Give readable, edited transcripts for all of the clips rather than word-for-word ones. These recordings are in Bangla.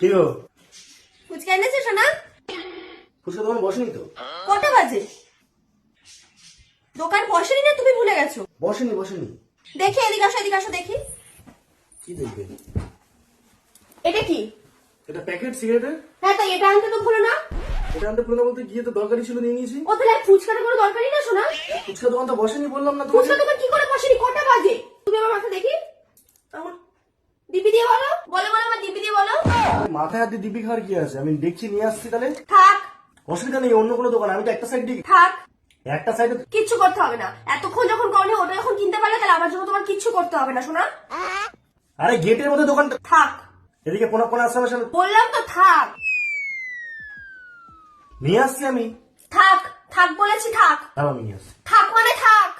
কি গো? ফুচকা এনেছে সোনা? ফুচকা দোকান বসেনি তো? কটা বাজে? দোকান বসেনি না তুমি ভুলে গেছো? বসেনি। দেখি এদিকে আসো দেখি। কি দেখবে? এটা কি? এটা প্যাকেট সিগারেটের। হ্যাঁ তাই এটা আনতে তো ভুলো না। এটা আনতে পুরোনো বলতে গিয়ে তো দরকারি ছিল, নিয়ে নিয়েছি। ও তাহলে ফুচকাটা কোনো দরকারই না সোনা। ফুচকা দোকান তো বসেনি বললাম না ফুচকা তোমাকে? দোকান কি করে বসেনি? কটা বাজে? তুমি আমার মাথা দেখি। আমার দিবি দিয়ে বলো আমার দিবি দিয়ে বলো। মাথায় হাত দিয়ে দিবি খাওয়ার কি আছে? আমি দেখছি নিয়ে আসছি তাহলে। থাক অসুবিধা নেই, অন্য কোনো দোকান। আমি তো একটা সাইড দিই, থাক, একটা সাইডে। কিচ্ছু করতে হবে না। এতক্ষণ যখন করনি ওটা যখন কিনতে পারলে তাহলে আমার জন্য তোমার কিচ্ছু করতে হবে না সোনা। আরে গেটের মধ্যে দোকানটা। থাক এদিকে পোনা আসামের বললাম তো, থাক নিয়ে আসছি আমি। থাক থাক বলেছি, থাক। আমি নিয়ে আসছি। থাক মানে থাক।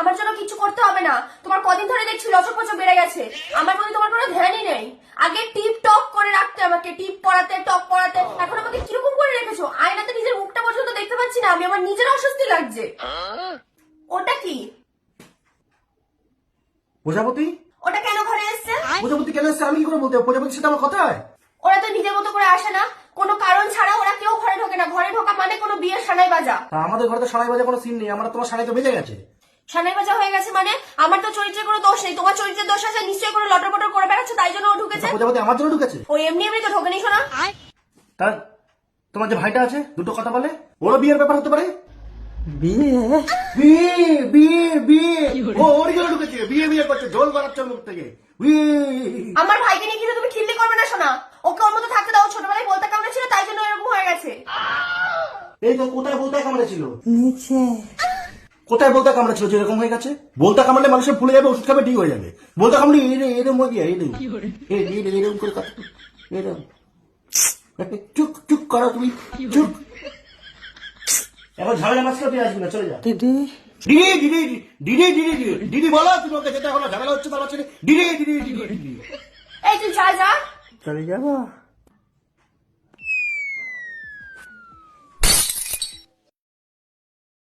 আমার জন্য কিছু করতে হবে না। তোমার কদিন ধরে দেখছি লচক পচক বেড়ে গেছে। আমার প্রতি তোমার কোনো ধ্যানই নেই। আগে টিপ টপ করে রাখতে, আমাকে টিপ পরাতে, টপ পরাতে। এখন আমাকে কিরকম করে রেখেছো? আয়নাতে নিজের মুখটা পর্যন্ত দেখতে পাচ্ছি না আমি। আমার নিজের অস্বস্তি লাগছে। ওটা কি? প্রজাপতি? ওটা কেন ঘরে এসছে? প্রজাপতি কেন এসছে আমি কি করে বলতে? প্রজাপতির সাথে আমার কথা হয়? ওরা তো নিজের মতো করে আসে না। কোনো কারণ ছাড়া ওরা কেউ ঘরে ঢোকে না। ঘরে ঢোকা মানে কোনো বিয়ের সানাই বাজা। তা আমাদের ঘরে তো সানাই বাজা কোনো সিন নেই। আমার তোমার সানাই তো বেজে গেছে। সানাই বাজা হয়ে গেছে মানে? আমার তো চরিত্রের কোনো দোষ নেই। তোমার চরিত্রের দোষ আছে। নিশ্চয়ই কোনো লটর পটর করে বেড়াচ্ছে, তাই জন্য ও ঢুকেছে। প্রজাপতি আমার জন্য ঢুকেছে? ও এমনি তো ঢোকেনি শোনা। তার তোমার যে ভাইটা আছে, দুটো কথা বলে, ওরও বিয়ের ব্যাপার হতে পারে। বিয়ে ও ওর জন্য ঢুকেছে। বিয়ে করছে, ঝোল বাড়াচ্ছে ওর মুখ থেকে। আমার ভাইকে নিয়ে কিন্তু তুমি খিল্লি করবে না শোনা। ওকে ওর মতো থাকতে দাও। ছোটবেলায় বলতে কামড়ে ছিল, তাই জন্য এরকম হয়ে গেছে। এই তো কোথায় বলতে কামড়েছিল? নিচে। কোথায় বলতে কামড়েছিল যে এরকম হয়ে গেছে? বলতে কামড়লে মানুষের ফুলে যাবে, ওষুধ খাবে ঠিক হয়ে যাবে। বলতে কামড়ে এরম হয়ে গিয়ে এরম করে কথা এরম। চুপ করো তুমি, চুপ। এখন ঝামেলা মাঝখানে তুই আসবি না, চলে যা। দিদি বলো, তুমি ওকে যেতে হলো, ঝামেলা হচ্ছে তার হচ্ছে। দিদি এই তুই যা যা। চলে যাবো।